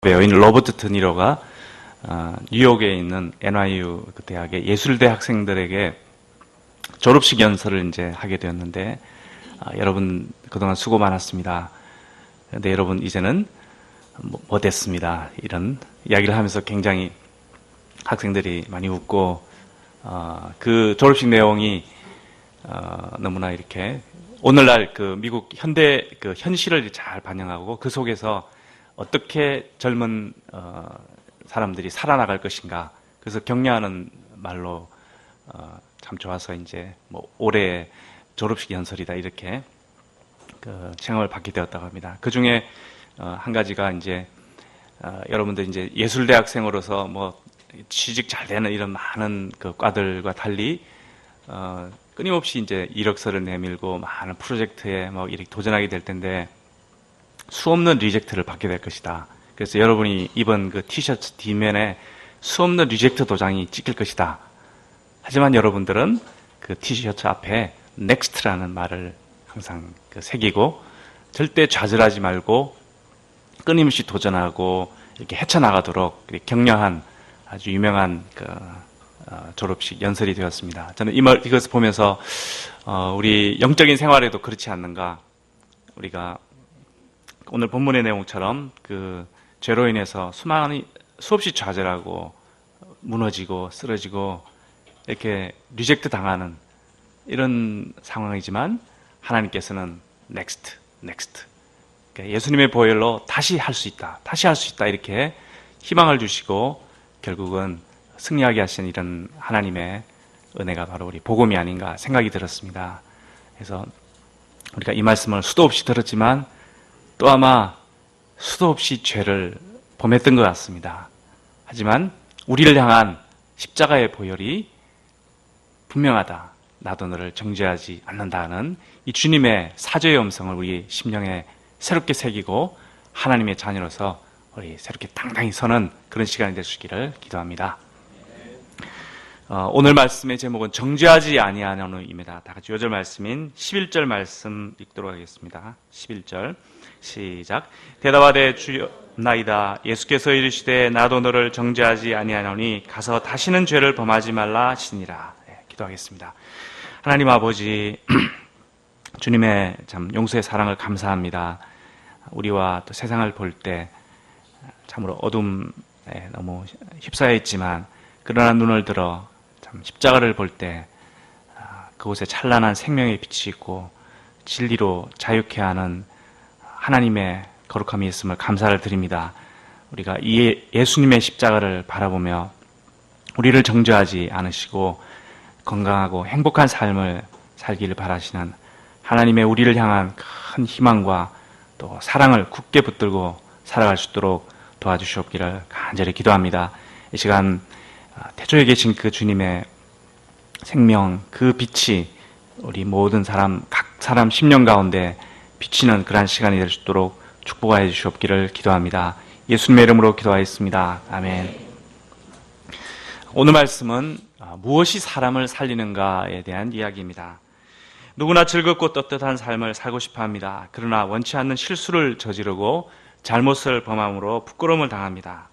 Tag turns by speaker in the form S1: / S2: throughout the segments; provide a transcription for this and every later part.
S1: 배우인 로버트 드니로가 뉴욕에 있는 NYU 대학의 예술대 학생들에게 졸업식 연설을 이제 하게 되었는데, 여러분 그동안 수고 많았습니다. 근데 여러분 이제는 뭐 됐습니다. 이런 이야기를 하면서 굉장히 학생들이 많이 웃고, 그 졸업식 내용이 너무나 이렇게 오늘날 그 미국 현대 그 현실을 잘 반영하고, 그 속에서 어떻게 젊은 사람들이 살아나갈 것인가, 그래서 격려하는 말로 참 좋아서 이제 뭐 올해 졸업식 연설이다 이렇게 그 칭함을 받게 되었다고 합니다. 그 중에 한 가지가 이제 여러분들 이제 예술대학생으로서 뭐 취직 잘 되는 이런 많은 그 과들과 달리 끊임없이 이제 이력서를 내밀고 많은 프로젝트에 뭐 이렇게 도전하게 될 텐데, 수없는 리젝트를 받게 될 것이다. 그래서 여러분이 입은 그 티셔츠 뒷면에 수없는 리젝트 도장이 찍힐 것이다. 하지만 여러분들은 그 티셔츠 앞에 넥스트라는 말을 항상 새기고, 절대 좌절하지 말고 끊임없이 도전하고 이렇게 헤쳐나가도록 격려한 아주 유명한 그 졸업식 연설이 되었습니다. 저는 이것을 보면서 우리 영적인 생활에도 그렇지 않는가, 우리가 오늘 본문의 내용처럼 그 죄로 인해서 수없이 좌절하고 무너지고 쓰러지고 이렇게 리젝트 당하는 이런 상황이지만, 하나님께서는 넥스트 그러니까 예수님의 보혈로 다시 할 수 있다 이렇게 희망을 주시고 결국은 승리하게 하신 이런 하나님의 은혜가 바로 우리 복음이 아닌가 생각이 들었습니다. 그래서 우리가 이 말씀을 수도 없이 들었지만 또 아마 수도 없이 죄를 범했던 것 같습니다. 하지만 우리를 향한 십자가의 보혈이 분명하다. 나도 너를 정죄하지 않는다는 이 주님의 사죄의 음성을 우리 심령에 새롭게 새기고 하나님의 자녀로서 우리 새롭게 당당히 서는 그런 시간이 되시기를 기도합니다. 오늘 말씀의 제목은 정죄하지 아니하노니입니다. 다 같이 요절 말씀인 11절 말씀 읽도록 하겠습니다. 11절 시작. 대답하되 주옵나이다. 예수께서 이르시되 나도 너를 정죄하지 아니하노니 가서 다시는 죄를 범하지 말라 하시니라. 기도하겠습니다. 하나님 아버지, 주님의 참 용서의 사랑을 감사합니다. 우리와 또 세상을 볼 때 참으로 어둠에 너무 휩싸여 있지만, 그러나 눈을 들어 참 십자가를 볼 때 그곳에 찬란한 생명의 빛이 있고 진리로 자유케 하는 하나님의 거룩함이 있음을 감사를 드립니다. 우리가 이 예수님의 십자가를 바라보며 우리를 정죄하지 않으시고 건강하고 행복한 삶을 살기를 바라시는 하나님의 우리를 향한 큰 희망과 또 사랑을 굳게 붙들고 살아갈 수 있도록 도와주시옵기를 간절히 기도합니다. 이 시간 태초에 계신 그 주님의 생명, 그 빛이 우리 모든 사람, 각 사람 심령 가운데 비치는 그러한 시간이 될 수 있도록 축복하여 주시옵기를 기도합니다. 예수님의 이름으로 기도하였습니다. 아멘. 오늘 말씀은 무엇이 사람을 살리는가에 대한 이야기입니다. 누구나 즐겁고 떳떳한 삶을 살고 싶어 합니다. 그러나 원치 않는 실수를 저지르고 잘못을 범함으로 부끄러움을 당합니다.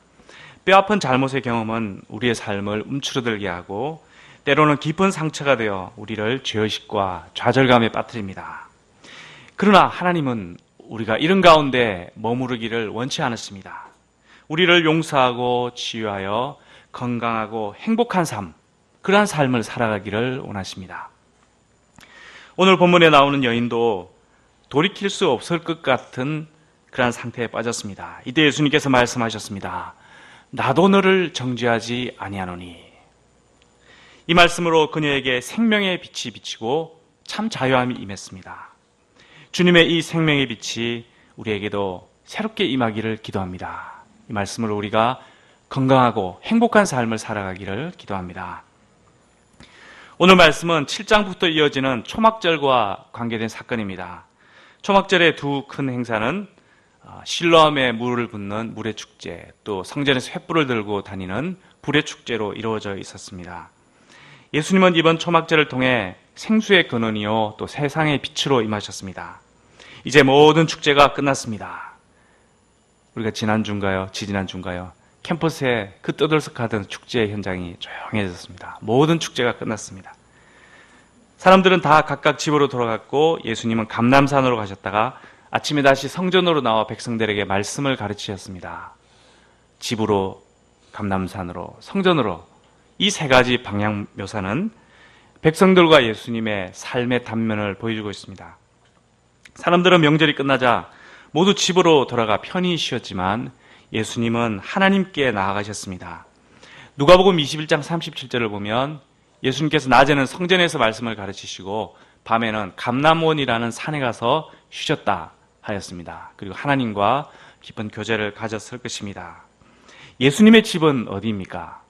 S1: 뼈아픈 잘못의 경험은 우리의 삶을 움츠러들게 하고 때로는 깊은 상처가 되어 우리를 죄의식과 좌절감에 빠뜨립니다. 그러나 하나님은 우리가 이런 가운데 머무르기를 원치 않으십니다. 우리를 용서하고 치유하여 건강하고 행복한 삶, 그러한 삶을 살아가기를 원하십니다. 오늘 본문에 나오는 여인도 돌이킬 수 없을 것 같은 그러한 상태에 빠졌습니다. 이때 예수님께서 말씀하셨습니다. 나도 너를 정죄하지 아니하노니. 이 말씀으로 그녀에게 생명의 빛이 비치고 참 자유함이 임했습니다. 주님의 이 생명의 빛이 우리에게도 새롭게 임하기를 기도합니다. 이 말씀으로 우리가 건강하고 행복한 삶을 살아가기를 기도합니다. 오늘 말씀은 7장부터 이어지는 초막절과 관계된 사건입니다. 초막절의 두 큰 행사는 실로암에 물을 붓는 물의 축제, 또 성전에서 횃불을 들고 다니는 불의 축제로 이루어져 있었습니다. 예수님은 이번 초막절을 통해 생수의 근원이요 또 세상의 빛으로 임하셨습니다. 이제 모든 축제가 끝났습니다. 우리가 지난주인가요? 지지난주인가요? 캠퍼스에 그 떠들썩하던 축제 현장이 조용해졌습니다. 모든 축제가 끝났습니다. 사람들은 다 각각 집으로 돌아갔고 예수님은 감람산으로 가셨다가 아침에 다시 성전으로 나와 백성들에게 말씀을 가르치셨습니다. 집으로, 감람산으로, 성전으로 이 세 가지 방향 묘사는 백성들과 예수님의 삶의 단면을 보여주고 있습니다. 사람들은 명절이 끝나자 모두 집으로 돌아가 편히 쉬었지만 예수님은 하나님께 나아가셨습니다. 누가복음 21장 37절을 보면 예수님께서 낮에는 성전에서 말씀을 가르치시고 밤에는 감람원이라는 산에 가서 쉬셨다 하였습니다. 그리고 하나님과 깊은 교제를 가졌을 것입니다. 예수님의 집은 어디입니까?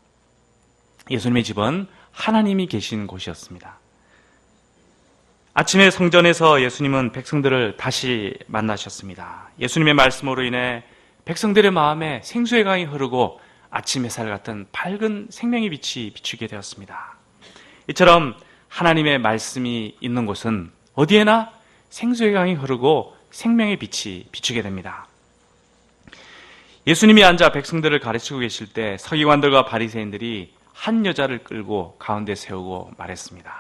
S1: 예수님의 집은 하나님이 계신 곳이었습니다. 아침에 성전에서 예수님은 백성들을 다시 만나셨습니다. 예수님의 말씀으로 인해 백성들의 마음에 생수의 강이 흐르고 아침 햇살 같은 밝은 생명의 빛이 비추게 되었습니다. 이처럼 하나님의 말씀이 있는 곳은 어디에나 생수의 강이 흐르고 생명의 빛이 비추게 됩니다. 예수님이 앉아 백성들을 가르치고 계실 때 서기관들과 바리새인들이 한 여자를 끌고 가운데 세우고 말했습니다.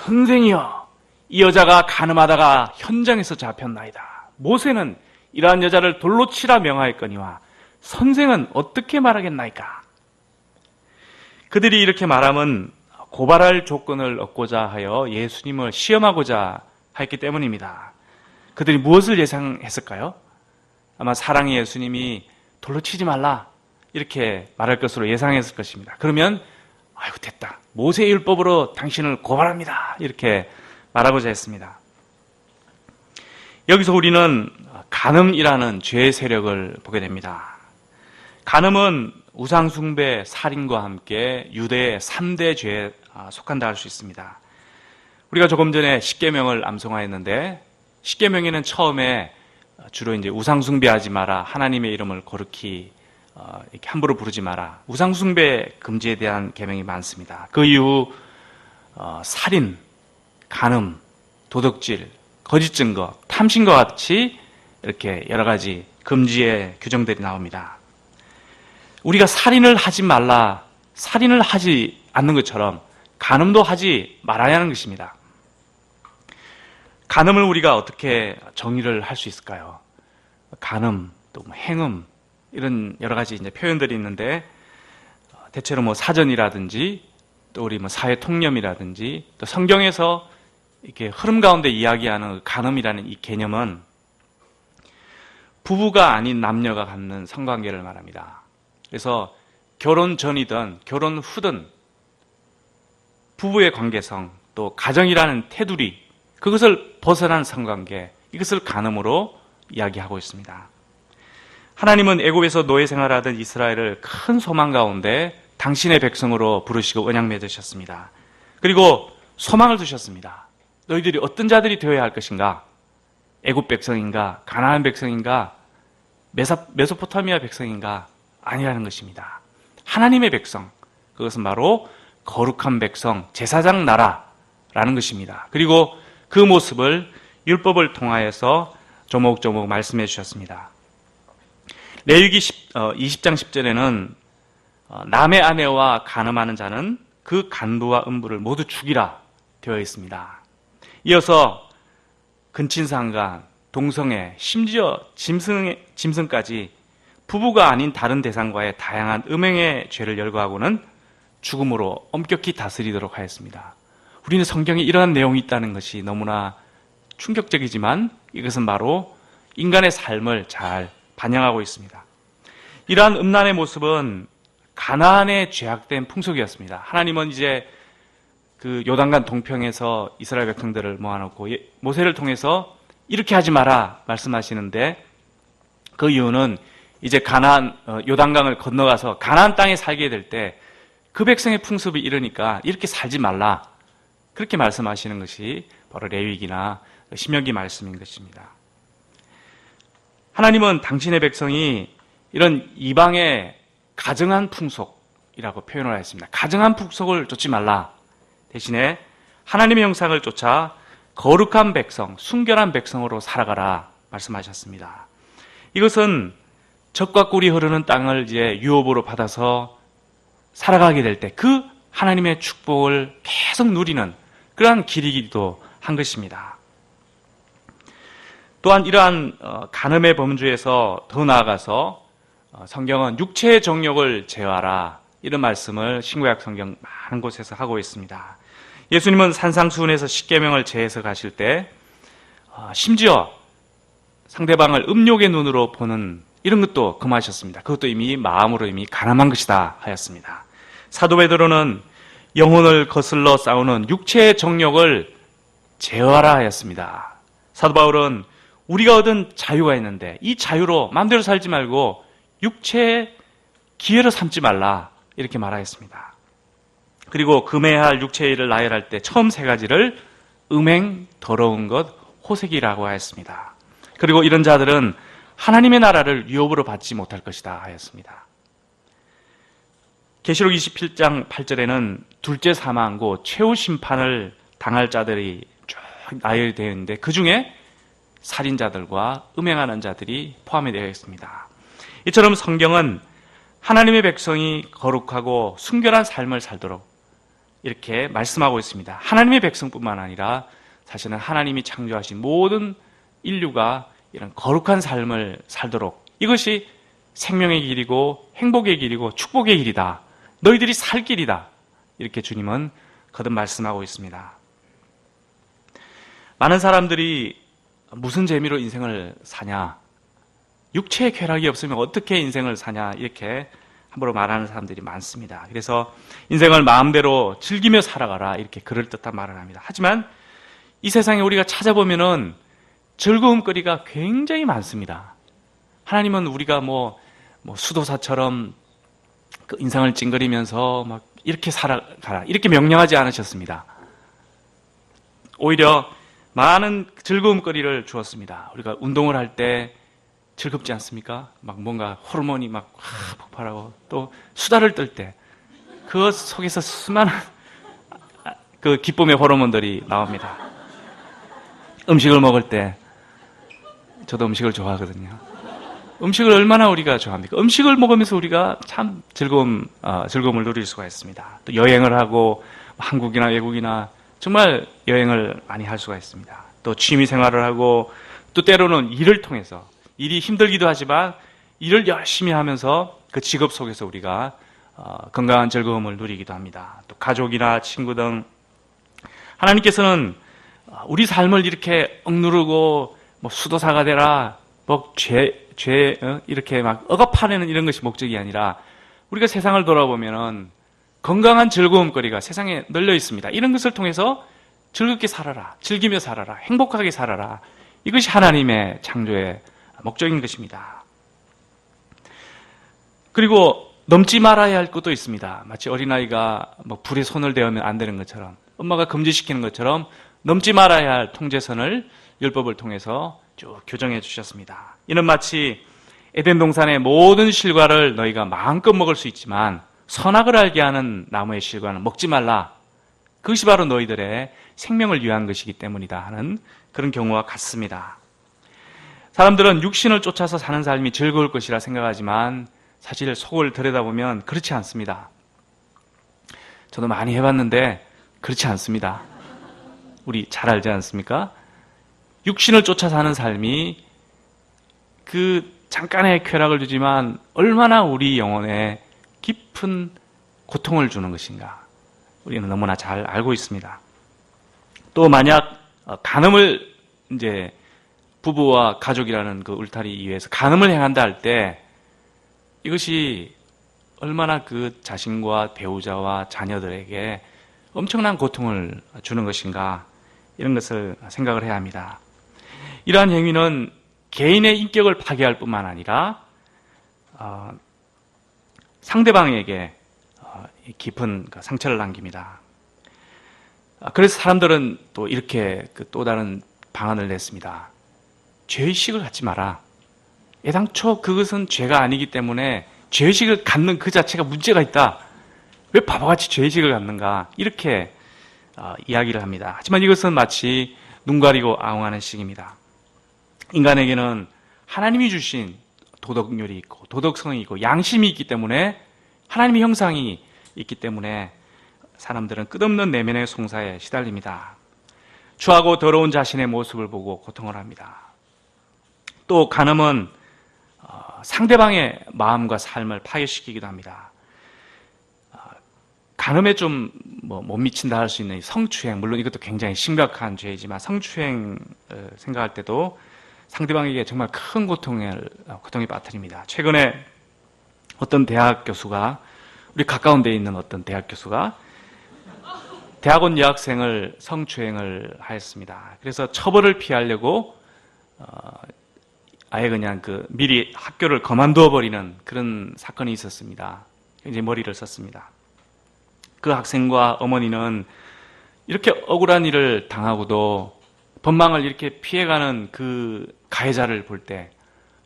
S1: 선생이여, 이 여자가 간음하다가 현장에서 잡혔나이다. 모세는 이러한 여자를 돌로 치라 명하였거니와 선생은 어떻게 말하겠나이까? 그들이 이렇게 말함은 고발할 조건을 얻고자 하여 예수님을 시험하고자 했기 때문입니다. 그들이 무엇을 예상했을까요? 아마 사랑의 예수님이 돌로 치지 말라 이렇게 말할 것으로 예상했을 것입니다. 그러면 아이고 됐다, 모세의 율법으로 당신을 고발합니다 이렇게 말하고자 했습니다. 여기서 우리는 간음이라는 죄의 세력을 보게 됩니다. 간음은 우상숭배, 살인과 함께 유대의 3대 죄에 속한다 할 수 있습니다. 우리가 조금 전에 십계명을 암송하였는데 십계명에는 처음에 주로 이제 우상숭배하지 마라, 하나님의 이름을 거룩히 이렇게 함부로 부르지 마라, 우상숭배 금지에 대한 계명이 많습니다. 그 이후 살인, 간음, 도둑질, 거짓 증거, 탐심과 같이 이렇게 여러 가지 금지의 규정들이 나옵니다. 우리가 살인을 하지 말라, 살인을 하지 않는 것처럼 간음도 하지 말아야 하는 것입니다. 간음을 우리가 어떻게 정의를 할 수 있을까요? 간음, 또 행음, 이런 여러 가지 이제 표현들이 있는데 대체로 사전이라든지 또 우리 사회 통념이라든지 또 성경에서 이렇게 흐름 가운데 이야기하는 간음이라는 이 개념은 부부가 아닌 남녀가 갖는 성관계를 말합니다. 그래서 결혼 전이든 결혼 후든 부부의 관계성, 또 가정이라는 테두리, 그것을 벗어난 성관계, 이것을 간음으로 이야기하고 있습니다. 하나님은 애굽에서 노예 생활하던 이스라엘을 큰 소망 가운데 당신의 백성으로 부르시고 언약 맺으셨습니다. 그리고 소망을 두셨습니다. 너희들이 어떤 자들이 되어야 할 것인가? 애굽 백성인가? 가나안 백성인가? 메소포타미아 백성인가? 아니라는 것입니다. 하나님의 백성, 그것은 바로 거룩한 백성, 제사장 나라라는 것입니다. 그리고 그 모습을 율법을 통하여서 조목조목 말씀해 주셨습니다. 레위기 20장 10절에는 남의 아내와 간음하는 자는 그 간부와 음부를 모두 죽이라 되어 있습니다. 이어서 근친상간, 동성애, 심지어 짐승까지 부부가 아닌 다른 대상과의 다양한 음행의 죄를 열거하고는 죽음으로 엄격히 다스리도록 하였습니다. 우리는 성경에 이러한 내용이 있다는 것이 너무나 충격적이지만 이것은 바로 인간의 삶을 잘 반영하고 있습니다. 이러한 음란의 모습은 가나안의 죄악된 풍속이었습니다. 하나님은 이제 그 요단강 동평에서 이스라엘 백성들을 모아놓고 모세를 통해서 이렇게 하지 마라 말씀하시는데 그 이유는 이제 가나안 요단강을 건너가서 가나안 땅에 살게 될 때 그 백성의 풍습이 이러니까 이렇게 살지 말라 그렇게 말씀하시는 것이 바로 레위기나 신명기 말씀인 것입니다. 하나님은 당신의 백성이 이런 이방의 가증한 풍속이라고 표현을 했습니다. 가증한 풍속을 쫓지 말라. 대신에 하나님의 형상을 쫓아 거룩한 백성, 순결한 백성으로 살아가라 말씀하셨습니다. 이것은 젖과 꿀이 흐르는 땅을 이제 유업으로 받아서 살아가게 될 때 그 하나님의 축복을 계속 누리는 그러한 길이기도 한 것입니다. 또한 이러한 간음의 범주에서 더 나아가서 성경은 육체의 정욕을 제어하라 이런 말씀을 신구약 성경 많은 곳에서 하고 있습니다. 예수님은 산상수훈에서 십계명을 제해서 가실 때 심지어 상대방을 음욕의 눈으로 보는 이런 것도 금하셨습니다. 그것도 이미 마음으로 이미 가늠한 것이다 하였습니다. 사도 베드로는 영혼을 거슬러 싸우는 육체의 정욕을 제어하라 하였습니다. 사도 바울은 우리가 얻은 자유가 있는데 이 자유로 마음대로 살지 말고 육체의 기회로 삼지 말라 이렇게 말하였습니다. 그리고 금해야 할 육체의 일을 나열할 때 처음 세 가지를 음행, 더러운 것, 호색이라고 하였습니다. 그리고 이런 자들은 하나님의 나라를 유업으로 받지 못할 것이다 하였습니다. 계시록 27장 8절에는 둘째 사망고 최후 심판을 당할 자들이 쭉 나열이 되어 있는데 그 중에 살인자들과 음행하는 자들이 포함이 되어 있습니다. 이처럼 성경은 하나님의 백성이 거룩하고 순결한 삶을 살도록 이렇게 말씀하고 있습니다. 하나님의 백성뿐만 아니라 사실은 하나님이 창조하신 모든 인류가 이런 거룩한 삶을 살도록 이것이 생명의 길이고 행복의 길이고 축복의 길이다. 너희들이 살 길이다. 이렇게 주님은 거듭 말씀하고 있습니다. 많은 사람들이 무슨 재미로 인생을 사냐? 육체의 쾌락이 없으면 어떻게 인생을 사냐? 이렇게 함부로 말하는 사람들이 많습니다. 그래서 인생을 마음대로 즐기며 살아가라 이렇게 그럴듯한 말을 합니다. 하지만 이 세상에 우리가 찾아보면은 즐거움거리가 굉장히 많습니다. 하나님은 우리가 뭐 수도사처럼 그 인상을 찡그리면서 막 이렇게 살아가라 이렇게 명령하지 않으셨습니다. 오히려 많은 즐거움거리를 주었습니다. 우리가 운동을 할 때 즐겁지 않습니까? 막 뭔가 호르몬이 막 폭발하고 또 수다를 떨 때 그 속에서 수많은 그 기쁨의 호르몬들이 나옵니다. 음식을 먹을 때 저도 음식을 좋아하거든요. 음식을 얼마나 우리가 좋아합니까? 음식을 먹으면서 우리가 참 즐거움을 누릴 수가 있습니다. 또 여행을 하고 한국이나 외국이나 정말 여행을 많이 할 수가 있습니다. 또 취미 생활을 하고 또 때로는 일을 통해서 일이 힘들기도 하지만 일을 열심히 하면서 그 직업 속에서 우리가 건강한 즐거움을 누리기도 합니다. 또 가족이나 친구 등 하나님께서는 우리 삶을 이렇게 억누르고 뭐 수도사가 되라, 뭐 이렇게 막 억압하려는 이런 것이 목적이 아니라 우리가 세상을 돌아보면은 건강한 즐거움거리가 세상에 널려 있습니다. 이런 것을 통해서 즐겁게 살아라, 즐기며 살아라, 행복하게 살아라. 이것이 하나님의 창조의 목적인 것입니다. 그리고 넘지 말아야 할 것도 있습니다. 마치 어린아이가 뭐 불에 손을 대면 안 되는 것처럼 엄마가 금지시키는 것처럼 넘지 말아야 할 통제선을 율법을 통해서 쭉 교정해 주셨습니다. 이는 마치 에덴 동산의 모든 실과를 너희가 마음껏 먹을 수 있지만 선악을 알게 하는 나무의 실과는 먹지 말라. 그것이 바로 너희들의 생명을 위한 것이기 때문이다 하는 그런 경우와 같습니다. 사람들은 육신을 쫓아서 사는 삶이 즐거울 것이라 생각하지만 사실 속을 들여다보면 그렇지 않습니다. 저도 많이 해봤는데 그렇지 않습니다. 우리 잘 알지 않습니까? 육신을 쫓아 사는 삶이 그 잠깐의 쾌락을 주지만 얼마나 우리 영혼에 깊은 고통을 주는 것인가 우리는 너무나 잘 알고 있습니다. 또 만약 간음을 이제 부부와 가족이라는 그 울타리 위에서 간음을 행한다 할 때 이것이 얼마나 그 자신과 배우자와 자녀들에게 엄청난 고통을 주는 것인가 이런 것을 생각을 해야 합니다. 이러한 행위는 개인의 인격을 파괴할 뿐만 아니라 상대방에게 깊은 상처를 남깁니다. 그래서 사람들은 또 이렇게 또 다른 방안을 냈습니다. 죄의식을 갖지 마라. 애당초 그것은 죄가 아니기 때문에 죄의식을 갖는 그 자체가 문제가 있다. 왜 바보같이 죄의식을 갖는가? 이렇게 이야기를 합니다. 하지만 이것은 마치 눈 가리고 아웅하는 식입니다. 인간에게는 하나님이 주신 도덕률이 있고 도덕성이 있고 양심이 있기 때문에 하나님의 형상이 있기 때문에 사람들은 끝없는 내면의 송사에 시달립니다. 추하고 더러운 자신의 모습을 보고 고통을 합니다. 또 간음은 상대방의 마음과 삶을 파괴시키기도 합니다. 간음에 좀 못 미친다 할 수 있는 성추행, 물론 이것도 굉장히 심각한 죄이지만 성추행 생각할 때도 상대방에게 정말 큰 고통에 빠뜨립니다. 최근에 어떤 대학 교수가, 우리 가까운 데에 있는 어떤 대학 교수가 대학원 여학생을 성추행을 하였습니다. 그래서 처벌을 피하려고 아예 그냥 미리 학교를 그만두어 버리는 그런 사건이 있었습니다. 굉장히 머리를 썼습니다. 그 학생과 어머니는 이렇게 억울한 일을 당하고도 법망을 이렇게 피해가는 그 가해자를 볼 때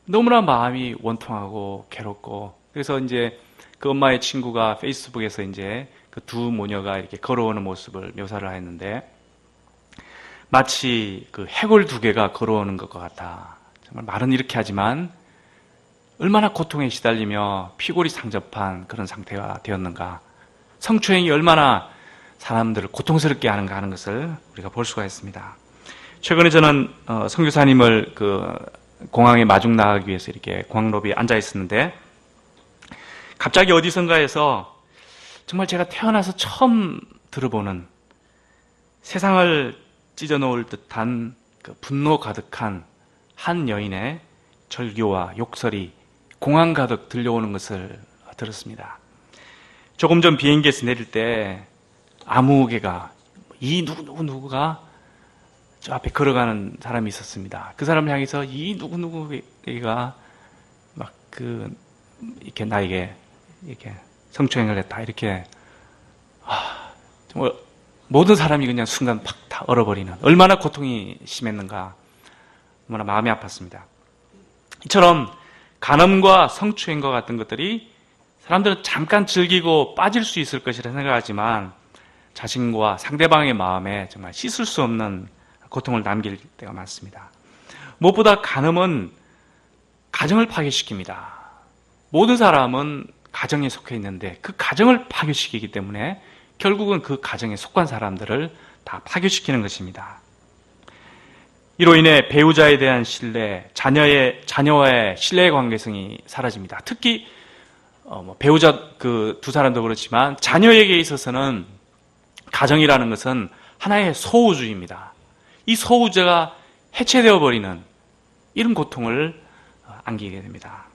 S1: 너무나 마음이 원통하고 괴롭고, 그래서 이제 그 엄마의 친구가 페이스북에서 이제 그 두 모녀가 이렇게 걸어오는 모습을 묘사를 했는데 마치 그 해골 두 개가 걸어오는 것과 같아. 정말 말은 이렇게 하지만 얼마나 고통에 시달리며 피골이 상접한 그런 상태가 되었는가. 성추행이 얼마나 사람들을 고통스럽게 하는가 하는 것을 우리가 볼 수가 있습니다. 최근에 저는 선교사님을 공항에 마중 나가기 위해서 이렇게 공항로비에 앉아 있었는데 갑자기 어디선가에서 정말 제가 태어나서 처음 들어보는 세상을 찢어놓을 듯한 그 분노 가득한 한 여인의 절규와 욕설이 공항 가득 들려오는 것을 들었습니다. 조금 전 비행기에서 내릴 때 아무개가 이 누구가 저 앞에 걸어가는 사람이 있었습니다. 그 사람을 향해서 이 누구가 막 이렇게 나에게 이렇게 성추행을 했다. 이렇게 정말 모든 사람이 그냥 순간 팍 다 얼어버리는, 얼마나 고통이 심했는가, 얼마나 마음이 아팠습니다. 이처럼 간음과 성추행과 같은 것들이 사람들은 잠깐 즐기고 빠질 수 있을 것이라 생각하지만 자신과 상대방의 마음에 정말 씻을 수 없는 고통을 남길 때가 많습니다. 무엇보다 간음은 가정을 파괴시킵니다. 모든 사람은 가정에 속해 있는데 그 가정을 파괴시키기 때문에 결국은 그 가정에 속한 사람들을 다 파괴시키는 것입니다. 이로 인해 배우자에 대한 신뢰, 자녀와의 신뢰의 관계성이 사라집니다. 특히 배우자 두 사람도 그렇지만 자녀에게 있어서는 가정이라는 것은 하나의 소우주의입니다. 이 소우주가 해체되어 버리는 이런 고통을 안기게 됩니다.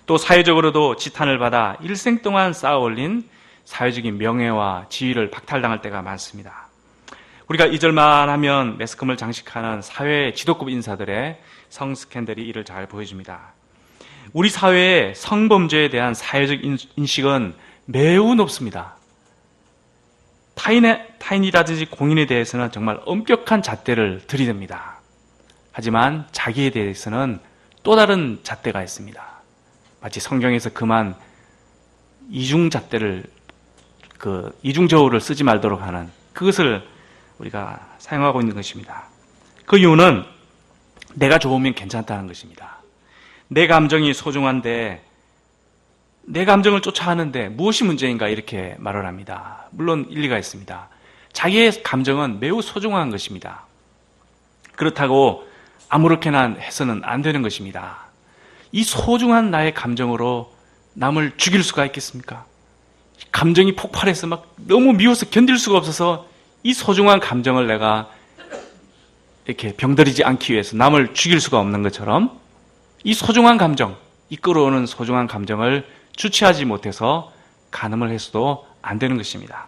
S1: 또 사회적으로도 지탄을 받아 일생 동안 쌓아 올린 사회적인 명예와 지위를 박탈당할 때가 많습니다. 우리가 잊을만 하면 매스컴을 장식하는 사회 지도급 인사들의 성 스캔들이 이를 잘 보여줍니다. 우리 사회의 성범죄에 대한 사회적 인식은 매우 높습니다. 타인이라든지 공인에 대해서는 정말 엄격한 잣대를 들이댑니다. 하지만 자기에 대해서는 또 다른 잣대가 있습니다. 마치 성경에서 그만 이중잣대를 이중저울을 쓰지 말도록 하는 그것을 우리가 사용하고 있는 것입니다. 그 이유는 내가 좋으면 괜찮다는 것입니다. 내 감정이 소중한데 내 감정을 쫓아하는데 무엇이 문제인가 이렇게 말을 합니다. 물론 일리가 있습니다. 자기의 감정은 매우 소중한 것입니다. 그렇다고 아무렇게나 해서는 안 되는 것입니다. 이 소중한 나의 감정으로 남을 죽일 수가 있겠습니까? 감정이 폭발해서 막 너무 미워서 견딜 수가 없어서 이 소중한 감정을 내가 이렇게 병들이지 않기 위해서 남을 죽일 수가 없는 것처럼 이 소중한 감정, 이끌어오는 소중한 감정을 주체하지 못해서 간음을 해서도 안 되는 것입니다.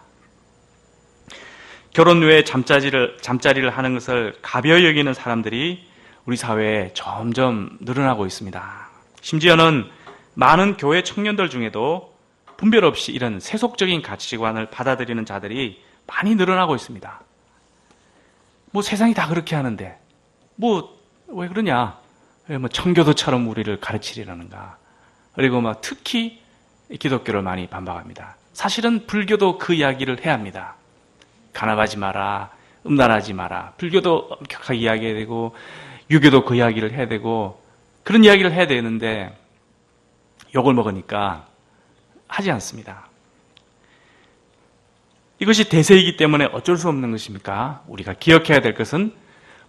S1: 결혼 후에 잠자리를 하는 것을 가벼이 여기는 사람들이 우리 사회에 점점 늘어나고 있습니다. 심지어는 많은 교회 청년들 중에도 분별 없이 이런 세속적인 가치관을 받아들이는 자들이 많이 늘어나고 있습니다. 세상이 다 그렇게 하는데 왜 그러냐? 왜 청교도처럼 우리를 가르치려는가? 그리고 특히 기독교를 많이 반박합니다. 사실은 불교도 그 이야기를 해야 합니다. 간압하지 마라, 음란하지 마라. 불교도 엄격하게 이야기해야 되고 유교도 그 이야기를 해야 되고 그런 이야기를 해야 되는데 욕을 먹으니까 하지 않습니다. 이것이 대세이기 때문에 어쩔 수 없는 것입니까? 우리가 기억해야 될 것은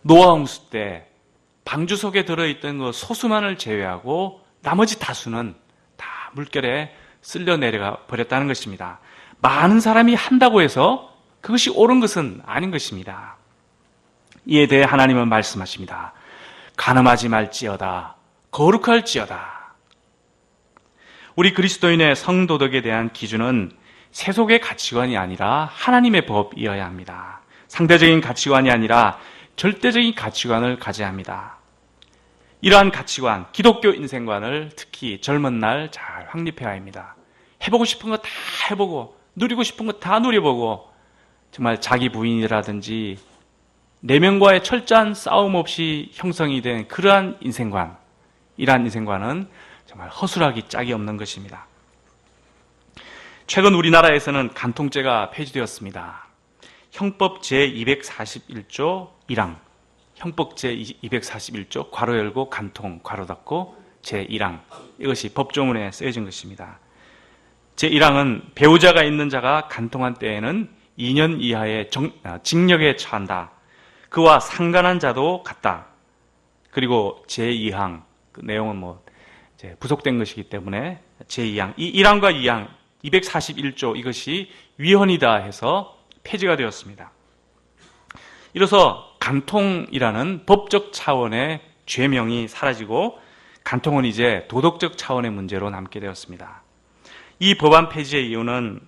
S1: 노아 홍수 때 방주 속에 들어있던 그 소수만을 제외하고 나머지 다수는 다 물결에 쓸려 내려가 버렸다는 것입니다. 많은 사람이 한다고 해서 그것이 옳은 것은 아닌 것입니다. 이에 대해 하나님은 말씀하십니다. 간음하지 말지어다. 거룩할지어다. 우리 그리스도인의 성도덕에 대한 기준은 세속의 가치관이 아니라 하나님의 법이어야 합니다. 상대적인 가치관이 아니라 절대적인 가치관을 가져야 합니다. 이러한 가치관, 기독교 인생관을 특히 젊은 날 잘 확립해야 합니다. 해보고 싶은 거 다 해보고 누리고 싶은 거 다 누려보고 정말 자기 부인이라든지 내면과의 철저한 싸움 없이 형성이 된 그러한 인생관, 이러한 인생관은 정말 허술하기 짝이 없는 것입니다. 최근 우리나라에서는 간통죄가 폐지되었습니다. 형법 제241조 1항, 형법 제241조 괄호 열고 간통 괄호 닫고 제1항, 이것이 법조문에 쓰여진 것입니다. 제1항은 배우자가 있는 자가 간통한 때에는 2년 이하의 징역에 처한다. 그와 상관한 자도 같다. 그리고 제2항, 그 내용은 이제 부속된 것이기 때문에 제2항, 이 1항과 2항, 241조 이것이 위헌이다 해서 폐지가 되었습니다. 이로써 간통이라는 법적 차원의 죄명이 사라지고 간통은 이제 도덕적 차원의 문제로 남게 되었습니다. 이 법안 폐지의 이유는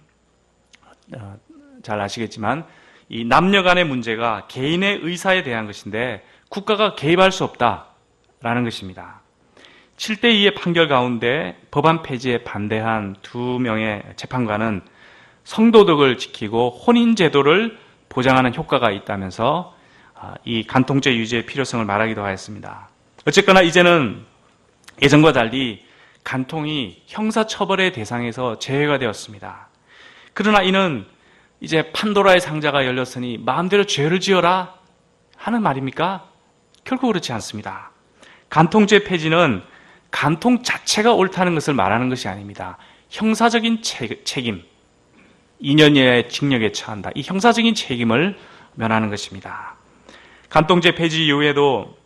S1: 잘 아시겠지만 이 남녀 간의 문제가 개인의 의사에 대한 것인데 국가가 개입할 수 없다라는 것입니다. 7대2의 판결 가운데 법안 폐지에 반대한 2명의 재판관은 성도덕을 지키고 혼인제도를 보장하는 효과가 있다면서 이 간통죄 유지의 필요성을 말하기도 하였습니다. 어쨌거나 이제는 예전과 달리 간통이 형사처벌의 대상에서 제외가 되었습니다. 그러나 이는 이제 판도라의 상자가 열렸으니 마음대로 죄를 지어라 하는 말입니까? 결코 그렇지 않습니다. 간통죄 폐지는 간통 자체가 옳다는 것을 말하는 것이 아닙니다. 형사적인 책임, 2년 이하의 징역에 처한다. 이 형사적인 책임을 면하는 것입니다. 간통죄 폐지 이후에도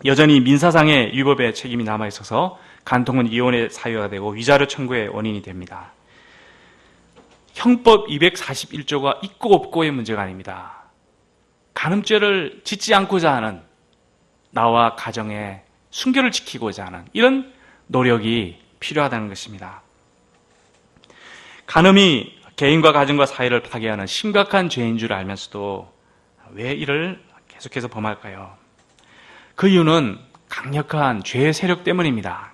S1: 여전히 민사상의 위법의 책임이 남아있어서 간통은 이혼의 사유가 되고 위자료 청구의 원인이 됩니다. 형법 241조가 있고 없고의 문제가 아닙니다. 간음죄를 짓지 않고자 하는 나와 가정의 순결을 지키고자 하는 이런 노력이 필요하다는 것입니다. 간음이 개인과 가정과 사회를 파괴하는 심각한 죄인 줄 알면서도 왜 이를 계속해서 범할까요? 그 이유는 강력한 죄의 세력 때문입니다.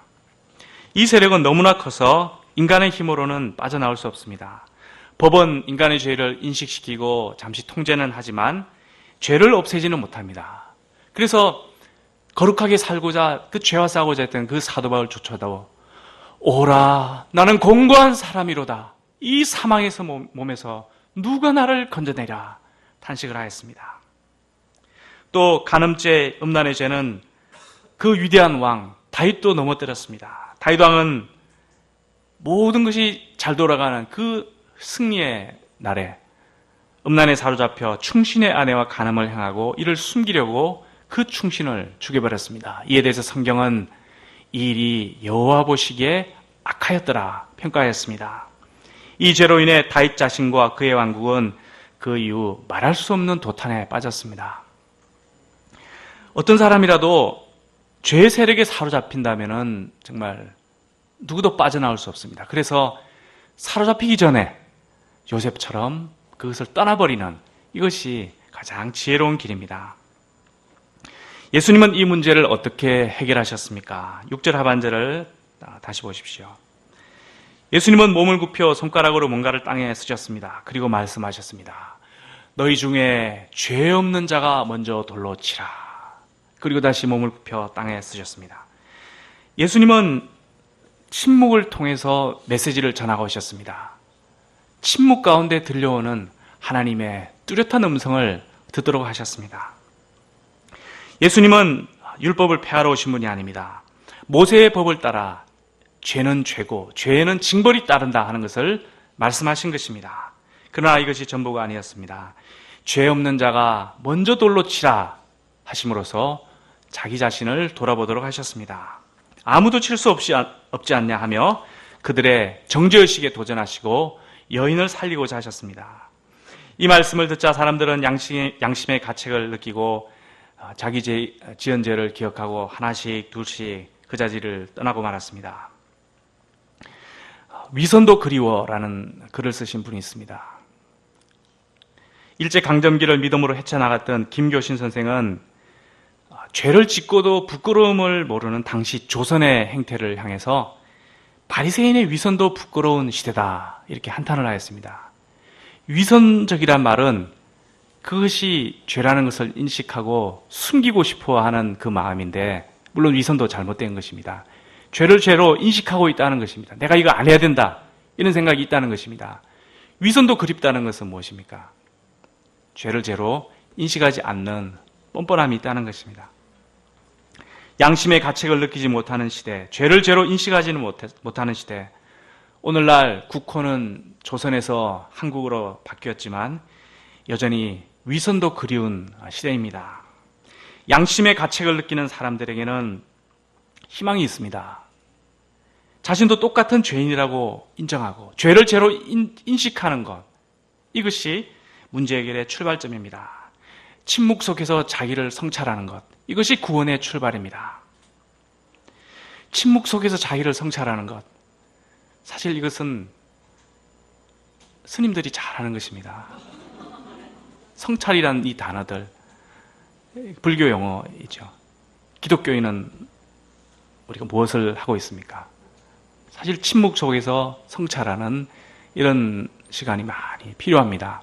S1: 이 세력은 너무나 커서 인간의 힘으로는 빠져나올 수 없습니다. 법은 인간의 죄를 인식시키고 잠시 통제는 하지만 죄를 없애지는 못합니다. 그래서 거룩하게 살고자 그 죄와 싸우고자 했던 그 사도 바울조차도 오라 나는 공고한 사람이로다. 이 사망에서 몸에서 누가 나를 건져내랴 탄식을 하였습니다. 또 간음죄, 음란의 죄는 그 위대한 왕 다윗도 넘어뜨렸습니다. 다윗 왕은 모든 것이 잘 돌아가는 그 승리의 날에 음란에 사로잡혀 충신의 아내와 간음을 행하고 이를 숨기려고 그 충신을 죽여버렸습니다. 이에 대해서 성경은 이 일이 여호와 보시기에 악하였더라 평가하였습니다. 이 죄로 인해 다윗 자신과 그의 왕국은 그 이후 말할 수 없는 도탄에 빠졌습니다. 어떤 사람이라도 죄의 세력에 사로잡힌다면 정말 누구도 빠져나올 수 없습니다. 그래서 사로잡히기 전에 요셉처럼 그것을 떠나버리는 이것이 가장 지혜로운 길입니다. 예수님은 이 문제를 어떻게 해결하셨습니까? 6절 하반절을 다시 보십시오. 예수님은 몸을 굽혀 손가락으로 뭔가를 땅에 쓰셨습니다. 그리고 말씀하셨습니다. 너희 중에 죄 없는 자가 먼저 돌로 치라. 그리고 다시 몸을 굽혀 땅에 쓰셨습니다. 예수님은 침묵을 통해서 메시지를 전하고 오셨습니다. 침묵 가운데 들려오는 하나님의 뚜렷한 음성을 듣도록 하셨습니다. 예수님은 율법을 폐하러 오신 분이 아닙니다. 모세의 법을 따라 죄는 죄고 죄에는 징벌이 따른다 하는 것을 말씀하신 것입니다. 그러나 이것이 전부가 아니었습니다. 죄 없는 자가 먼저 돌로 치라 하심으로써 자기 자신을 돌아보도록 하셨습니다. 아무도 칠 수 없지 않냐 하며 그들의 정죄의식에 도전하시고 여인을 살리고자 하셨습니다. 이 말씀을 듣자 사람들은 양심의 가책을 느끼고 자기 지은 죄를 기억하고 하나씩 둘씩 그 자리를 떠나고 말았습니다. 위선도 그리워라는 글을 쓰신 분이 있습니다. 일제강점기를 믿음으로 헤쳐나갔던 김교신 선생은 죄를 짓고도 부끄러움을 모르는 당시 조선의 행태를 향해서 바리새인의 위선도 부끄러운 시대다 이렇게 한탄을 하였습니다. 위선적이란 말은 그것이 죄라는 것을 인식하고 숨기고 싶어하는 그 마음인데 물론 위선도 잘못된 것입니다. 죄를 죄로 인식하고 있다는 것입니다. 내가 이거 안 해야 된다 이런 생각이 있다는 것입니다. 위선도 그립다는 것은 무엇입니까? 죄를 죄로 인식하지 않는 뻔뻔함이 있다는 것입니다. 양심의 가책을 느끼지 못하는 시대, 죄를 죄로 인식하지는 못하는 시대, 오늘날 국호는 조선에서 한국으로 바뀌었지만 여전히 위선도 그리운 시대입니다. 양심의 가책을 느끼는 사람들에게는 희망이 있습니다. 자신도 똑같은 죄인이라고 인정하고 죄를 죄로 인식하는 것, 이것이 문제 해결의 출발점입니다. 침묵 속에서 자기를 성찰하는 것, 이것이 구원의 출발입니다. 침묵 속에서 자기를 성찰하는 것, 사실 이것은 스님들이 잘하는 것입니다. 성찰이란 이 단어들, 불교 용어이죠. 기독교인은 우리가 무엇을 하고 있습니까? 사실 침묵 속에서 성찰하는 이런 시간이 많이 필요합니다.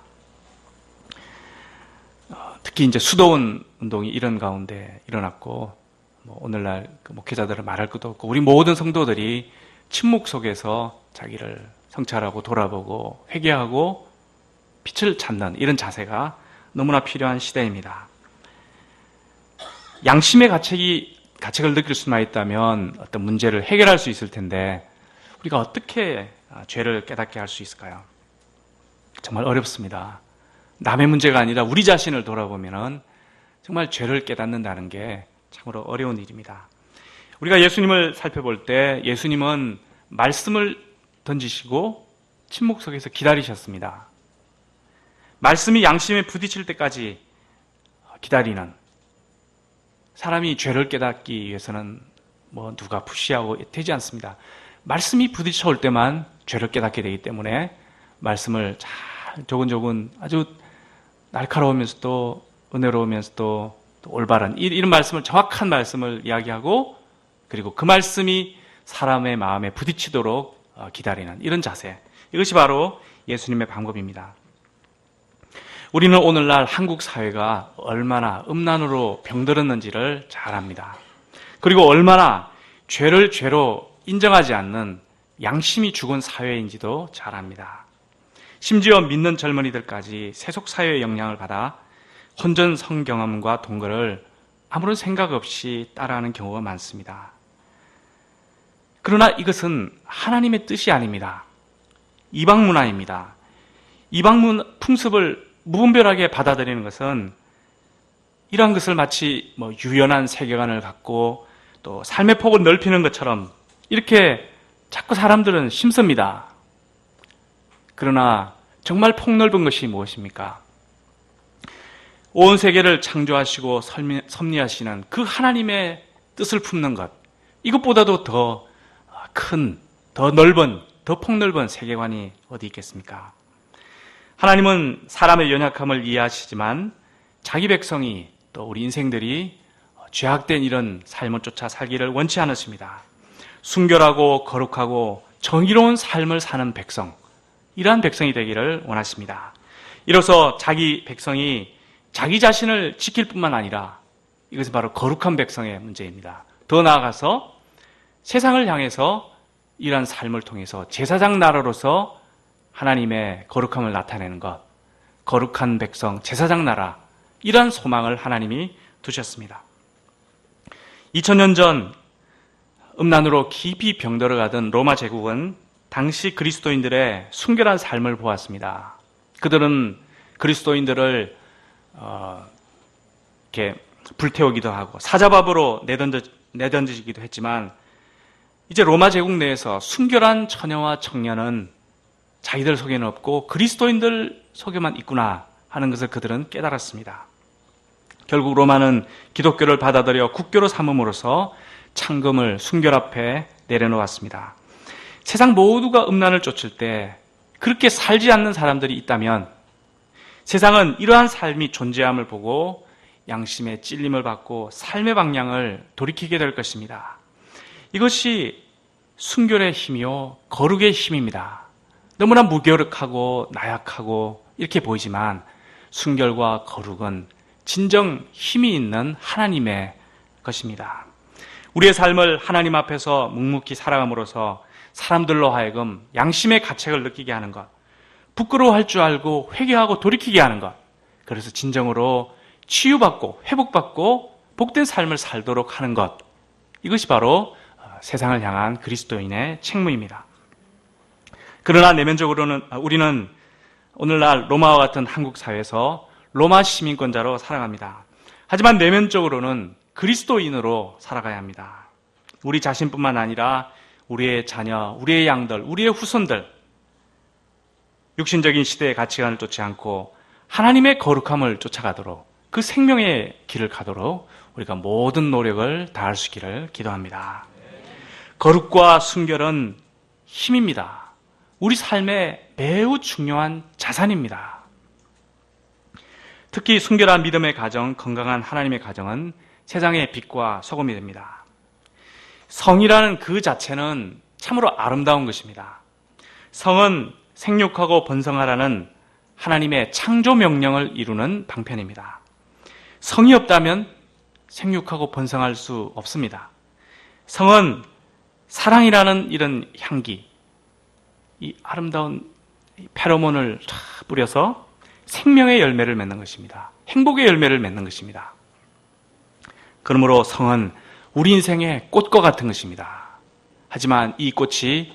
S1: 특히 이제 수도원 운동이 이런 가운데 일어났고, 오늘날 그 목회자들은 말할 것도 없고, 우리 모든 성도들이 침묵 속에서 자기를 성찰하고 돌아보고 회개하고 빛을 찾는 이런 자세가 너무나 필요한 시대입니다. 양심의 가책을 느낄 수만 있다면 어떤 문제를 해결할 수 있을 텐데 우리가 어떻게 죄를 깨닫게 할 수 있을까요? 정말 어렵습니다. 남의 문제가 아니라 우리 자신을 돌아보면 정말 죄를 깨닫는다는 게 참으로 어려운 일입니다. 우리가 예수님을 살펴볼 때 예수님은 말씀을 던지시고 침묵 속에서 기다리셨습니다. 말씀이 양심에 부딪힐 때까지 기다리는, 사람이 죄를 깨닫기 위해서는 누가 푸시하고 되지 않습니다. 말씀이 부딪혀 올 때만 죄를 깨닫게 되기 때문에 말씀을 잘 조근조근 아주 날카로우면서도 은혜로우면서도 또 올바른 이런 말씀을, 정확한 말씀을 이야기하고, 그리고 그 말씀이 사람의 마음에 부딪히도록 기다리는 이런 자세, 이것이 바로 예수님의 방법입니다. 우리는 오늘날 한국 사회가 얼마나 음란으로 병들었는지를 잘 압니다. 그리고 얼마나 죄를 죄로 인정하지 않는 양심이 죽은 사회인지도 잘 압니다. 심지어 믿는 젊은이들까지 세속사회의 영향을 받아 혼전 성경험과 동거를 아무런 생각 없이 따라하는 경우가 많습니다. 그러나 이것은 하나님의 뜻이 아닙니다. 이방 문화입니다. 이방 풍습을 무분별하게 받아들이는 것은 이러한 것을 마치 유연한 세계관을 갖고 또 삶의 폭을 넓히는 것처럼 이렇게 자꾸 사람들은 심습니다. 그러나 정말 폭넓은 것이 무엇입니까? 온 세계를 창조하시고 섭리하시는 그 하나님의 뜻을 품는 것, 이것보다도 더 큰, 더 넓은, 더 폭넓은 세계관이 어디 있겠습니까? 하나님은 사람의 연약함을 이해하시지만 자기 백성이, 또 우리 인생들이 죄악된 이런 삶을 쫓아 살기를 원치 않으십니다. 순결하고 거룩하고 정의로운 삶을 사는 백성, 이러한 백성이 되기를 원하십니다. 이로써 자기 백성이 자기 자신을 지킬 뿐만 아니라 이것은 바로 거룩한 백성의 문제입니다. 더 나아가서 세상을 향해서 이러한 삶을 통해서 제사장 나라로서 하나님의 거룩함을 나타내는 것, 거룩한 백성, 제사장 나라, 이러한 소망을 하나님이 두셨습니다. 2000년 전 음란으로 깊이 병들어가던 로마 제국은 당시 그리스도인들의 순결한 삶을 보았습니다. 그들은 그리스도인들을 이렇게 불태우기도 하고 사자밥으로 내던지기도 했지만, 이제 로마 제국 내에서 순결한 처녀와 청년은 자기들 속에는 없고 그리스도인들 속에만 있구나 하는 것을 그들은 깨달았습니다. 결국 로마는 기독교를 받아들여 국교로 삼음으로써 창금을 순결 앞에 내려놓았습니다. 세상 모두가 음란을 쫓을 때 그렇게 살지 않는 사람들이 있다면 세상은 이러한 삶이 존재함을 보고 양심의 찔림을 받고 삶의 방향을 돌이키게 될 것입니다. 이것이 순결의 힘이요 거룩의 힘입니다. 너무나 무기력하고 나약하고 이렇게 보이지만 순결과 거룩은 진정 힘이 있는 하나님의 것입니다. 우리의 삶을 하나님 앞에서 묵묵히 살아감으로써 사람들로 하여금 양심의 가책을 느끼게 하는 것, 부끄러워할 줄 알고 회개하고 돌이키게 하는 것, 그래서 진정으로 치유받고 회복받고 복된 삶을 살도록 하는 것, 이것이 바로 세상을 향한 그리스도인의 책무입니다. 그러나 내면적으로는 우리는 오늘날 로마와 같은 한국 사회에서 로마 시민권자로 살아갑니다. 하지만 내면적으로는 그리스도인으로 살아가야 합니다. 우리 자신뿐만 아니라 우리의 자녀, 우리의 양들, 우리의 후손들, 육신적인 시대의 가치관을 쫓지 않고 하나님의 거룩함을 쫓아가도록, 그 생명의 길을 가도록 우리가 모든 노력을 다할 수 있기를 기도합니다. 거룩과 순결은 힘입니다. 우리 삶에 매우 중요한 자산입니다. 특히 순결한 믿음의 가정, 건강한 하나님의 가정은 세상의 빛과 소금이 됩니다. 성이라는 그 자체는 참으로 아름다운 것입니다. 성은 생육하고 번성하라는 하나님의 창조 명령을 이루는 방편입니다. 성이 없다면 생육하고 번성할 수 없습니다. 성은 사랑이라는 이런 향기, 이 아름다운 페로몬을 뿌려서 생명의 열매를 맺는 것입니다. 행복의 열매를 맺는 것입니다. 그러므로 성은 우리 인생의 꽃과 같은 것입니다. 하지만 이 꽃이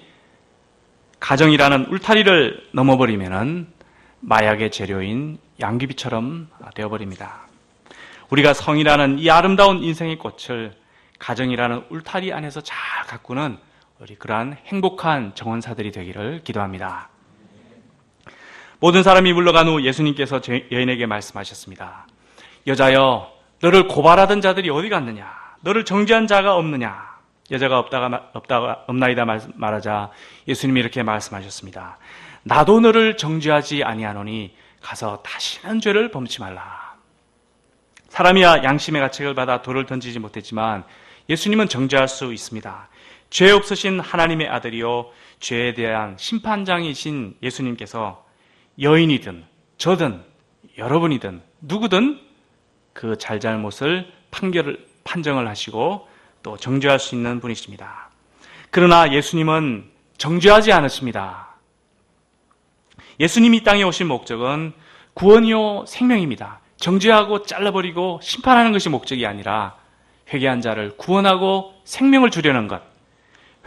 S1: 가정이라는 울타리를 넘어버리면은 마약의 재료인 양귀비처럼 되어버립니다. 우리가 성이라는 이 아름다운 인생의 꽃을 가정이라는 울타리 안에서 잘 가꾸는 우리 그러한 행복한 정원사들이 되기를 기도합니다. 모든 사람이 물러간 후 예수님께서 여인에게 말씀하셨습니다. 여자여, 너를 고발하던 자들이 어디 갔느냐? 너를 정죄한 자가 없느냐? 여자가 없나이다 말하자 예수님이 이렇게 말씀하셨습니다. 나도 너를 정죄하지 아니하노니 가서 다시는 죄를 범치 말라. 사람이야 양심의 가책을 받아 돌을 던지지 못했지만 예수님은 정죄할 수 있습니다. 죄 없으신 하나님의 아들이요 죄에 대한 심판장이신 예수님께서 여인이든 저든 여러분이든 누구든 그 잘잘못을 판정을 하시고 또 정죄할 수 있는 분이십니다. 그러나 예수님은 정죄하지 않으십니다. 예수님이 이 땅에 오신 목적은 구원이요 생명입니다. 정죄하고 잘라버리고 심판하는 것이 목적이 아니라 회개한 자를 구원하고 생명을 주려는 것,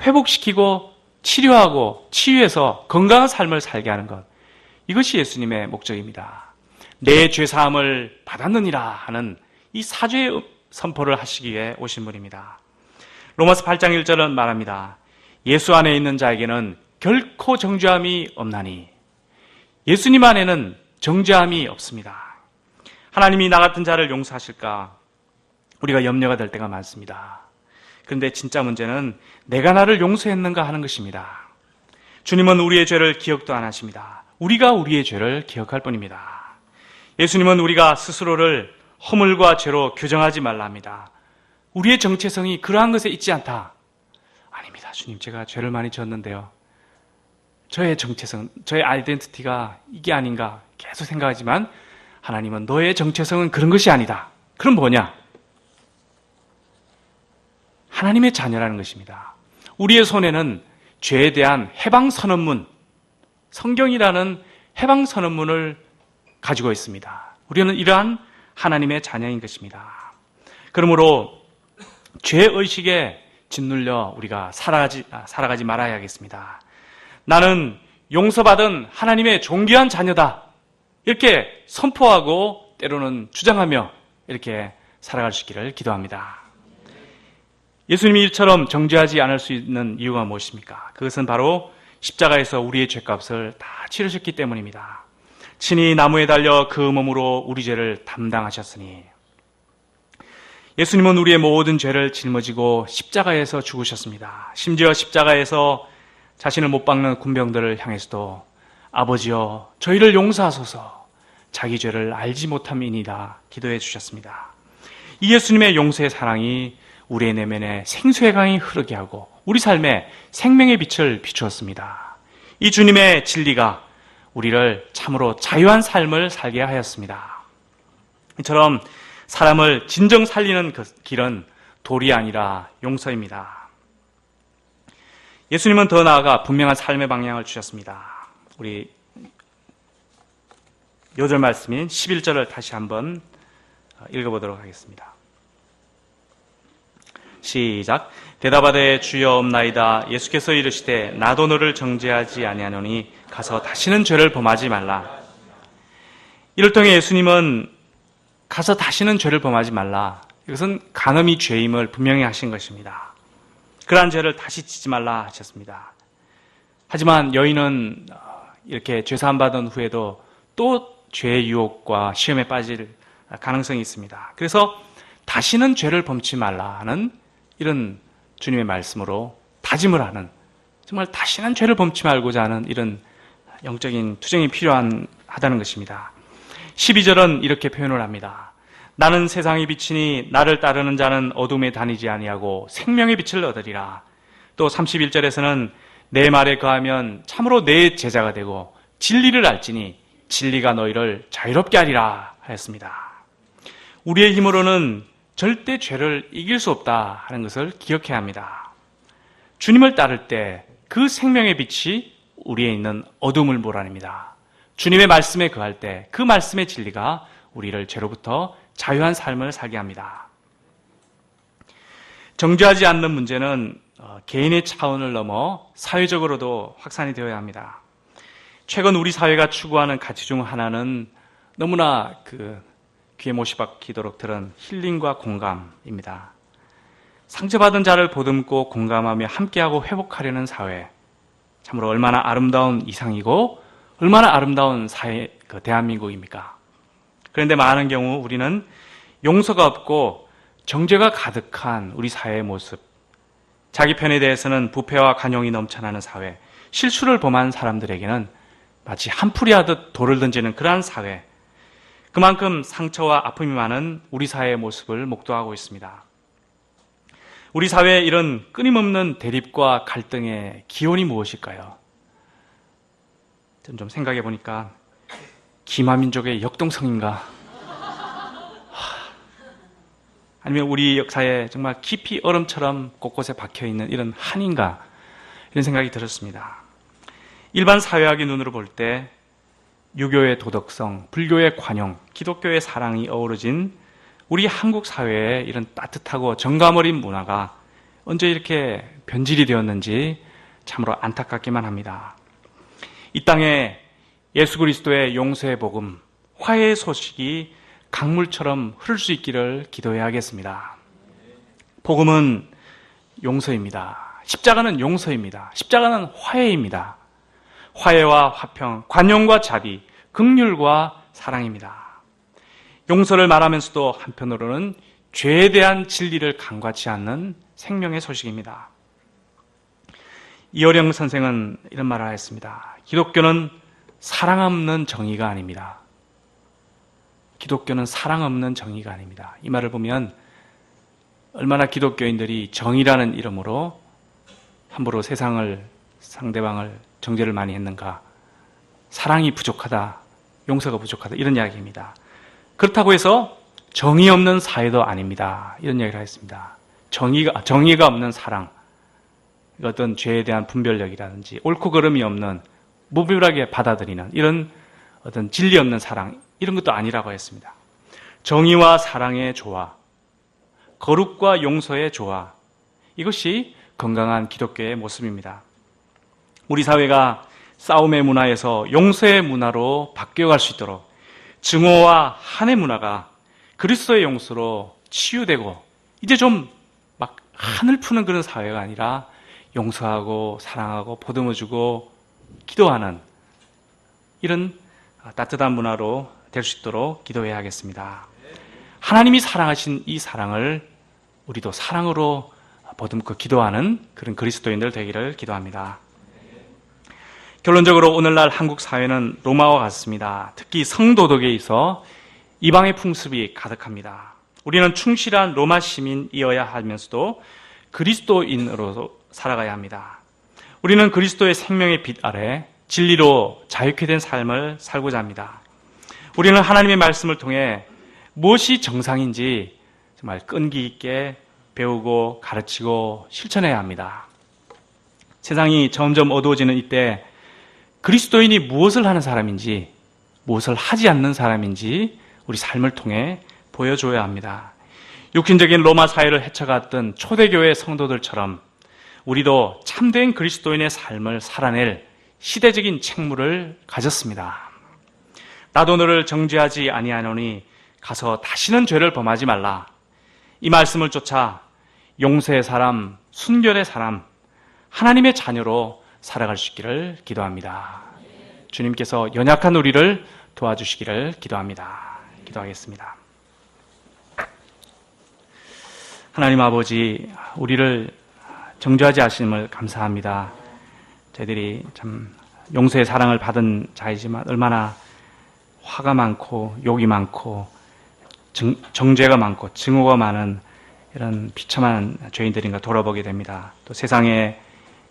S1: 회복시키고 치료하고 치유해서 건강한 삶을 살게 하는 것, 이것이 예수님의 목적입니다. 내 죄사함을 받았느니라 하는 이 사죄의 선포를 하시기 위해 오신 분입니다. 로마서 8장 1절은 말합니다. 예수 안에 있는 자에게는 결코 정죄함이 없나니. 예수님 안에는 정죄함이 없습니다. 하나님이 나 같은 자를 용서하실까? 우리가 염려가 될 때가 많습니다. 그런데 진짜 문제는 내가 나를 용서했는가 하는 것입니다. 주님은 우리의 죄를 기억도 안 하십니다. 우리가 우리의 죄를 기억할 뿐입니다. 예수님은 우리가 스스로를 허물과 죄로 규정하지 말라 합니다. 우리의 정체성이 그러한 것에 있지 않다. 아닙니다. 주님, 제가 죄를 많이 지었는데요. 저의 정체성, 저의 아이덴티티가 이게 아닌가 계속 생각하지만 하나님은 너의 정체성은 그런 것이 아니다. 그럼 뭐냐? 하나님의 자녀라는 것입니다. 우리의 손에는 죄에 대한 해방선언문, 성경이라는 해방선언문을 가지고 있습니다. 우리는 이러한 하나님의 자녀인 것입니다. 그러므로 죄의식에 짓눌려 우리가 살아가지 말아야겠습니다. 나는 용서받은 하나님의 존귀한 자녀다. 이렇게 선포하고 때로는 주장하며 이렇게 살아갈 수 있기를 기도합니다. 예수님이 이처럼 정죄하지 않을 수 있는 이유가 무엇입니까? 그것은 바로 십자가에서 우리의 죄값을 다 치르셨기 때문입니다. 친히 나무에 달려 그 몸으로 우리 죄를 담당하셨으니, 예수님은 우리의 모든 죄를 짊어지고 십자가에서 죽으셨습니다. 심지어 십자가에서 자신을 못 박는 군병들을 향해서도 아버지여 저희를 용서하소서, 자기 죄를 알지 못함이니이다 기도해 주셨습니다. 이 예수님의 용서의 사랑이 우리의 내면에 생수의 강이 흐르게 하고 우리 삶에 생명의 빛을 비추었습니다. 이 주님의 진리가 우리를 참으로 자유한 삶을 살게 하였습니다. 이처럼 사람을 진정 살리는 그 길은 돌이 아니라 용서입니다. 예수님은 더 나아가 분명한 삶의 방향을 주셨습니다. 우리 요절 말씀인 11절을 다시 한번 읽어보도록 하겠습니다. 시작. 대답하되 주여 없나이다. 예수께서 이르시되 나도 너를 정죄하지 아니하노니 가서 다시는 죄를 범하지 말라. 이를 통해 예수님은 가서 다시는 죄를 범하지 말라, 이것은 간음이 죄임을 분명히 하신 것입니다. 그러한 죄를 다시 짓지 말라 하셨습니다. 하지만 여인은 이렇게 죄사함 받은 후에도 또 죄의 유혹과 시험에 빠질 가능성이 있습니다. 그래서 다시는 죄를 범치 말라는 이런 주님의 말씀으로 다짐을 하는, 정말 다시는 죄를 범치 말고자 하는 이런 영적인 투쟁이 필요하다는 것입니다. 12절은 이렇게 표현을 합니다. 나는 세상의 빛이니 나를 따르는 자는 어둠에 다니지 아니하고 생명의 빛을 얻으리라. 또 31절에서는 내 말에 거하면 참으로 내 제자가 되고 진리를 알지니 진리가 너희를 자유롭게 하리라 하였습니다. 우리의 힘으로는 절대 죄를 이길 수 없다 하는 것을 기억해야 합니다. 주님을 따를 때 그 생명의 빛이 우리에 있는 어둠을 몰아냅니다. 주님의 말씀에 거할 때 그 말씀의 진리가 우리를 죄로부터 자유한 삶을 살게 합니다. 정죄하지 않는 문제는 개인의 차원을 넘어 사회적으로도 확산이 되어야 합니다. 최근 우리 사회가 추구하는 가치 중 하나는 너무나 귀에 못이 박히도록 들은 힐링과 공감입니다. 상처받은 자를 보듬고 공감하며 함께하고 회복하려는 사회, 참으로 얼마나 아름다운 이상이고 얼마나 아름다운 사회, 대한민국입니까? 그런데 많은 경우 우리는 용서가 없고 정죄가 가득한 우리 사회의 모습, 자기 편에 대해서는 부패와 관용이 넘쳐나는 사회, 실수를 범한 사람들에게는 마치 한풀이 하듯 돌을 던지는 그러한 사회, 그만큼 상처와 아픔이 많은 우리 사회의 모습을 목도하고 있습니다. 우리 사회의 이런 끊임없는 대립과 갈등의 기원이 무엇일까요? 좀 생각해 보니까 기마민족의 역동성인가? 아니면 우리 역사에 정말 깊이 얼음처럼 곳곳에 박혀있는 이런 한인가? 이런 생각이 들었습니다. 일반 사회학의 눈으로 볼 때 유교의 도덕성, 불교의 관용, 기독교의 사랑이 어우러진 우리 한국 사회의 이런 따뜻하고 정감 어린 문화가 언제 이렇게 변질이 되었는지 참으로 안타깝기만 합니다. 이 땅에 예수 그리스도의 용서의 복음, 화해의 소식이 강물처럼 흐를 수 있기를 기도해야겠습니다. 복음은 용서입니다. 십자가는 용서입니다. 십자가는 화해입니다. 화해와 화평, 관용과 자비, 긍휼과 사랑입니다. 용서를 말하면서도 한편으로는 죄에 대한 진리를 간과치 않는 생명의 소식입니다. 이어령 선생은 이런 말을 하였습니다. 기독교는 사랑 없는 정의가 아닙니다. 기독교는 사랑 없는 정의가 아닙니다. 이 말을 보면 얼마나 기독교인들이 정의라는 이름으로 함부로 상대방을 정죄를 많이 했는가. 사랑이 부족하다, 용서가 부족하다, 이런 이야기입니다. 그렇다고 해서 정의 없는 사회도 아닙니다. 이런 이야기를 하였습니다. 정의가 없는 사랑, 어떤 죄에 대한 분별력이라든지 옳고 그름이 없는, 무분별하게 받아들이는 이런 어떤 진리 없는 사랑, 이런 것도 아니라고 했습니다. 정의와 사랑의 조화, 거룩과 용서의 조화, 이것이 건강한 기독교의 모습입니다. 우리 사회가 싸움의 문화에서 용서의 문화로 바뀌어갈 수 있도록 증오와 한의 문화가 그리스도의 용서로 치유되고 이제 좀 막 한을 푸는 그런 사회가 아니라 용서하고 사랑하고 보듬어주고 기도하는 이런 따뜻한 문화로 될 수 있도록 기도해야 하겠습니다. 하나님이 사랑하신 이 사랑을 우리도 사랑으로 보듬고 기도하는 그런 그리스도인들 되기를 기도합니다. 결론적으로 오늘날 한국 사회는 로마와 같습니다. 특히 성도덕에 있어 이방의 풍습이 가득합니다. 우리는 충실한 로마 시민이어야 하면서도 그리스도인으로 살아가야 합니다. 우리는 그리스도의 생명의 빛 아래 진리로 자유케 된 삶을 살고자 합니다. 우리는 하나님의 말씀을 통해 무엇이 정상인지 정말 끈기 있게 배우고 가르치고 실천해야 합니다. 세상이 점점 어두워지는 이때 그리스도인이 무엇을 하는 사람인지, 무엇을 하지 않는 사람인지 우리 삶을 통해 보여줘야 합니다. 육신적인 로마 사회를 헤쳐갔던 초대교회 성도들처럼 우리도 참된 그리스도인의 삶을 살아낼 시대적인 책무를 가졌습니다. 나도 너를 정죄하지 아니하노니 가서 다시는 죄를 범하지 말라. 이 말씀을 쫓아 용서의 사람, 순결의 사람, 하나님의 자녀로 살아갈 수 있기를 기도합니다. 주님께서 연약한 우리를 도와주시기를 기도합니다. 기도하겠습니다. 하나님 아버지, 우리를 정죄하지 않으심을 감사합니다. 저희들이 참 용서의 사랑을 받은 자이지만 얼마나 화가 많고 욕이 많고 정죄가 많고 증오가 많은 이런 비참한 죄인들인가 돌아보게 됩니다. 또 세상에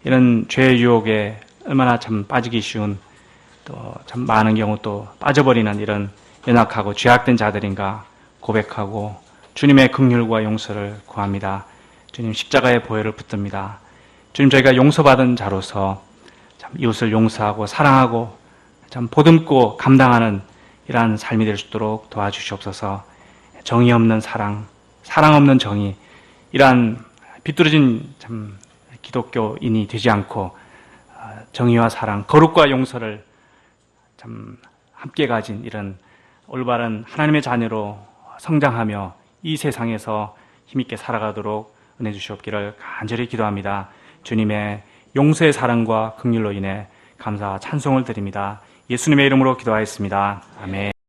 S1: 이런 죄의 유혹에 얼마나 참 빠지기 쉬운 또 참 많은 경우 또 빠져버리는 이런 연약하고 죄악된 자들인가 고백하고 주님의 긍휼과 용서를 구합니다. 주님 십자가의 보혈을 붙듭니다. 주님 저희가 용서받은 자로서 참 이웃을 용서하고 사랑하고 참 보듬고 감당하는 이러한 삶이 될 수 있도록 도와주시옵소서. 정의 없는 사랑, 사랑 없는 정의, 이러한 비뚤어진 참 기독교인이 되지 않고 정의와 사랑, 거룩과 용서를 참 함께 가진 이런 올바른 하나님의 자녀로 성장하며 이 세상에서 힘있게 살아가도록 은혜 주시옵기를 간절히 기도합니다. 주님의 용서의 사랑과 긍휼로 인해 감사와 찬송을 드립니다. 예수님의 이름으로 기도하였습니다. 아멘.